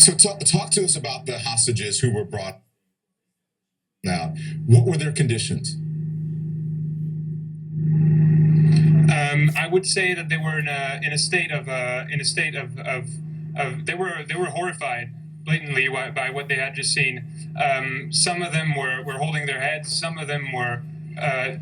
So talk to us about the hostages who were brought out. What were their conditions? I would say that they were in a state of they were horrified blatantly by what they had just seen. Some of them were holding their heads. Some of them were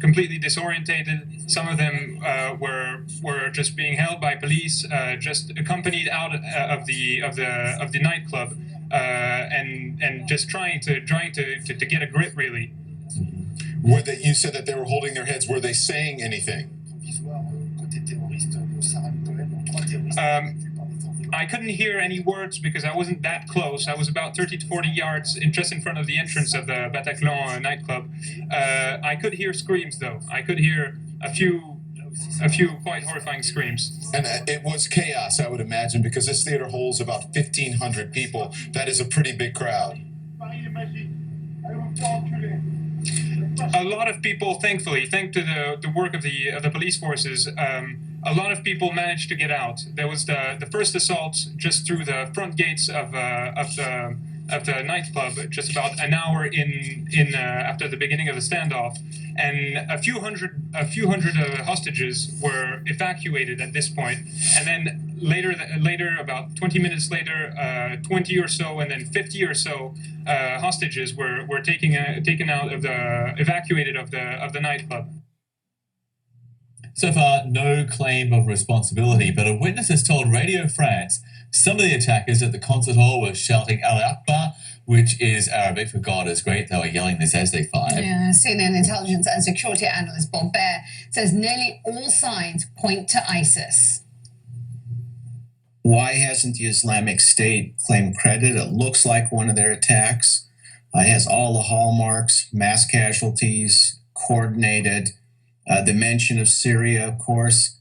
completely disorientated. Some of them were just being held by police, just accompanied out of the nightclub, and just trying to get a grip, really. You said that they were holding their heads. Were they saying anything? I couldn't hear any words because I wasn't that close. I was about 30 to 40 yards just in front of the entrance of the Bataclan nightclub. I could hear screams, though. I could hear a few quite horrifying screams. And it was chaos, I would imagine, because this theater holds about 1,500 people. That is a pretty big crowd. A lot of people, thankfully, thanks to the work of the police forces, a lot of people managed to get out. There was the first assault just through the front gates of the nightclub, just about an hour in after the beginning of the standoff, and a few hundred hostages were evacuated at this point, and then later, about 20 minutes later, 20 or so, and then 50 or so hostages were taken out of evacuated of the nightclub. So far, no claim of responsibility, but a witness has told Radio France some of the attackers at the concert hall were shouting Allah Akbar, which is Arabic for God is great. They were yelling this as they fired. Yeah, CNN intelligence and security analyst Bob Baer says nearly all signs point to ISIS. Why hasn't the Islamic State claimed credit? It looks like one of their attacks. It has all the hallmarks, mass casualties, coordinated, the mention of Syria, of course.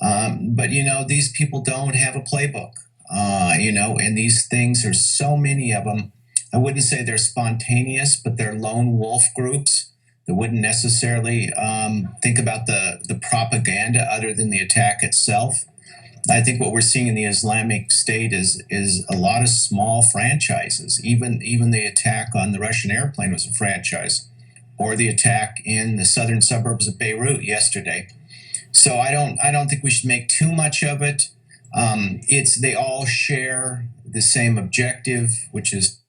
But, these people don't have a playbook, and these things, there's so many of them. I wouldn't say they're spontaneous, but they're lone wolf groups that wouldn't necessarily think about the propaganda other than the attack itself. I think what we're seeing in the Islamic State is a lot of small franchises. Even the attack on the Russian airplane was a franchise, or the attack in the southern suburbs of Beirut yesterday. So I don't think we should make too much of it. They all share the same objective, which is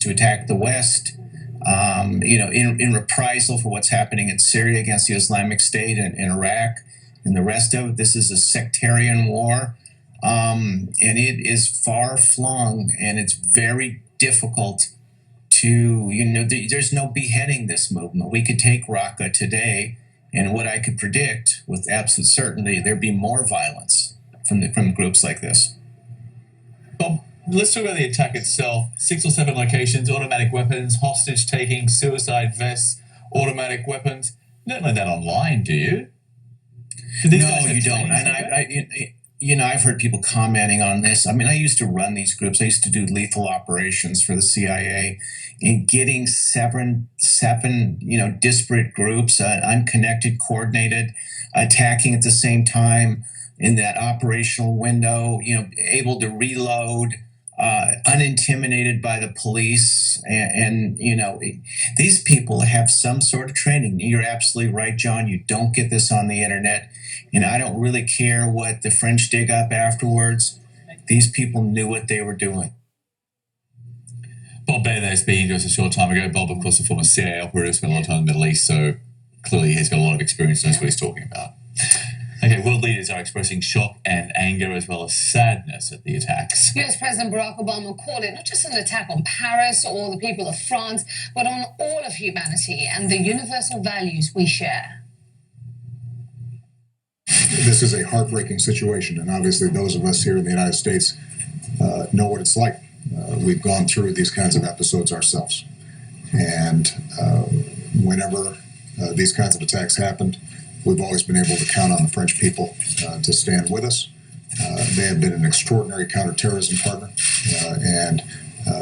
to attack the West, in reprisal for what's happening in Syria against the Islamic State and in Iraq and the rest of it. This is a sectarian war, and it is far-flung, and it's very difficult to, there's no beheading this movement. We could take Raqqa today, and what I could predict with absolute certainty, there'd be more violence from groups like this. Bob, let's talk about the attack itself. 6 or 7 locations, automatic weapons, hostage taking, suicide vests, automatic weapons. You don't learn that online, do you? No, you don't. And I've heard people commenting on this. I mean, I used to run these groups. I used to do lethal operations for the CIA, and getting seven, disparate groups, unconnected, coordinated, attacking at the same time in that operational window, able to reload, unintimidated by the police. And these people have some sort of training. You're absolutely right, John. You don't get this on the internet. And I don't really care what the French dig up afterwards. These people knew what they were doing. Bob Baer there speaking to us a short time ago. Bob, of course, a former CIA operative, spent a lot of time in the Middle East, so clearly he's got a lot of experience, knows what he's talking about. Okay, world leaders are expressing shock and anger as well as sadness at the attacks. US President Barack Obama called it not just an attack on Paris or the people of France, but on all of humanity and the universal values we share. This is a heartbreaking situation, and obviously those of us here in the United States know what it's like. We've gone through these kinds of episodes ourselves. And whenever these kinds of attacks happened, we've always been able to count on the French people to stand with us. They have been an extraordinary counterterrorism partner, and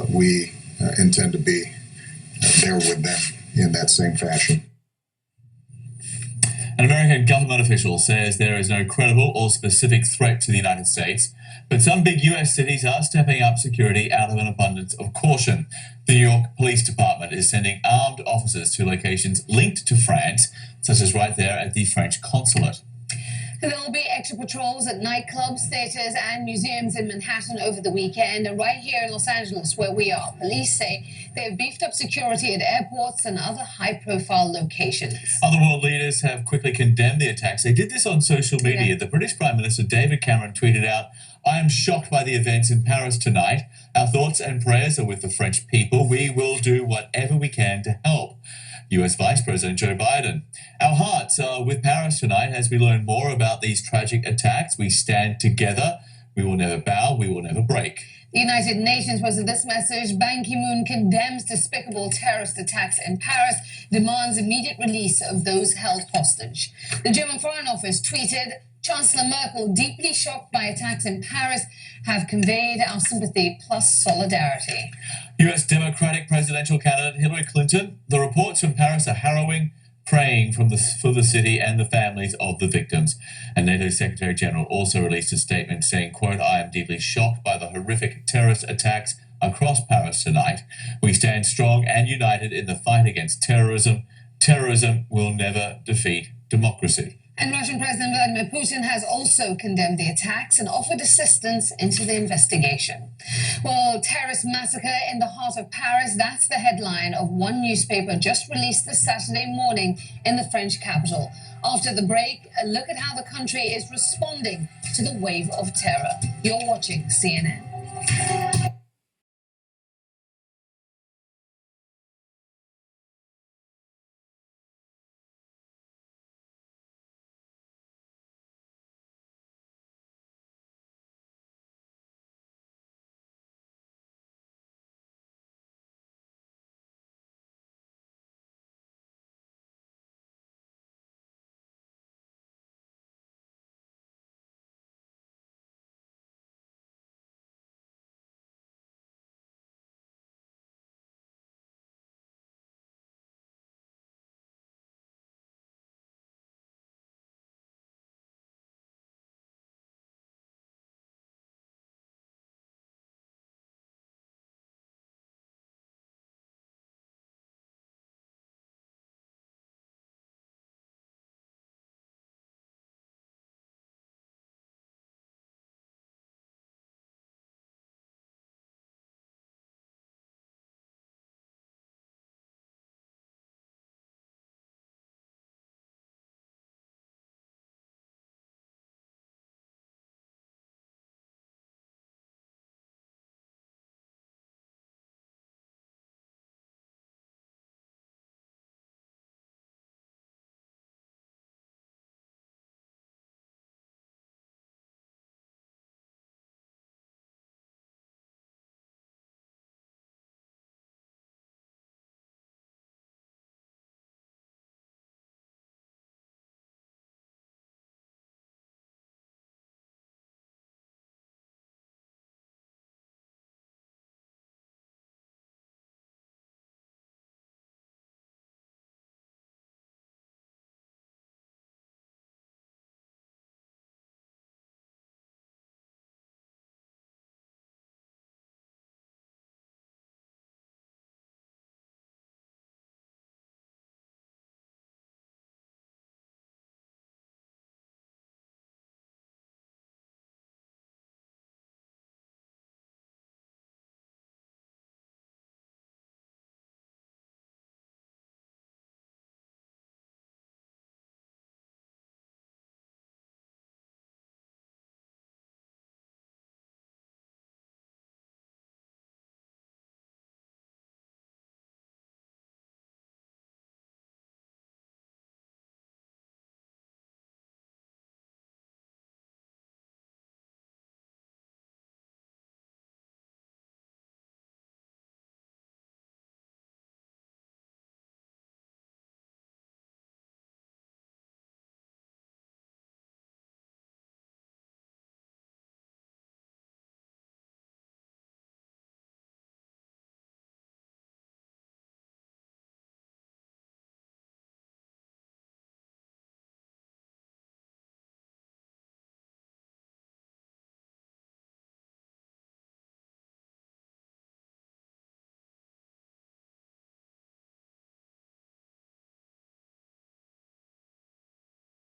we intend to be there with them in that same fashion. An American government official says there is no credible or specific threat to the United States, but some big US cities are stepping up security out of an abundance of caution. The New York Police Department is sending armed officers to locations linked to France, such as right there at the French consulate. There will be extra patrols at nightclubs, theaters, and museums in Manhattan over the weekend. And right here in Los Angeles, where we are, police say they have beefed up security at airports and other high-profile locations. Other world leaders have quickly condemned the attacks. They did this on social media. Yeah. The British Prime Minister David Cameron tweeted out, "I am shocked by the events in Paris tonight. Our thoughts and prayers are with the French people. We will do whatever we can to help." US Vice President Joe Biden: "Our hearts are with Paris tonight as we learn more about these tragic attacks. We stand together. We will never bow. We will never break." The United Nations posted this message. Ban Ki-moon condemns despicable terrorist attacks in Paris, demands immediate release of those held hostage. The German Foreign Office tweeted, "Chancellor Merkel, deeply shocked by attacks in Paris, have conveyed our sympathy plus solidarity." US Democratic presidential candidate Hillary Clinton: "The reports from Paris are harrowing. Praying for the city and the families of the victims." And NATO Secretary General also released a statement saying, quote, "I am deeply shocked by the horrific terrorist attacks across Paris tonight. We stand strong and united in the fight against terrorism. Terrorism will never defeat democracy." And Russian President Vladimir Putin has also condemned the attacks and offered assistance into the investigation. Well, terrorist massacre in the heart of Paris, that's the headline of one newspaper just released this Saturday morning in the French capital. After the break, a look at how the country is responding to the wave of terror. You're watching CNN.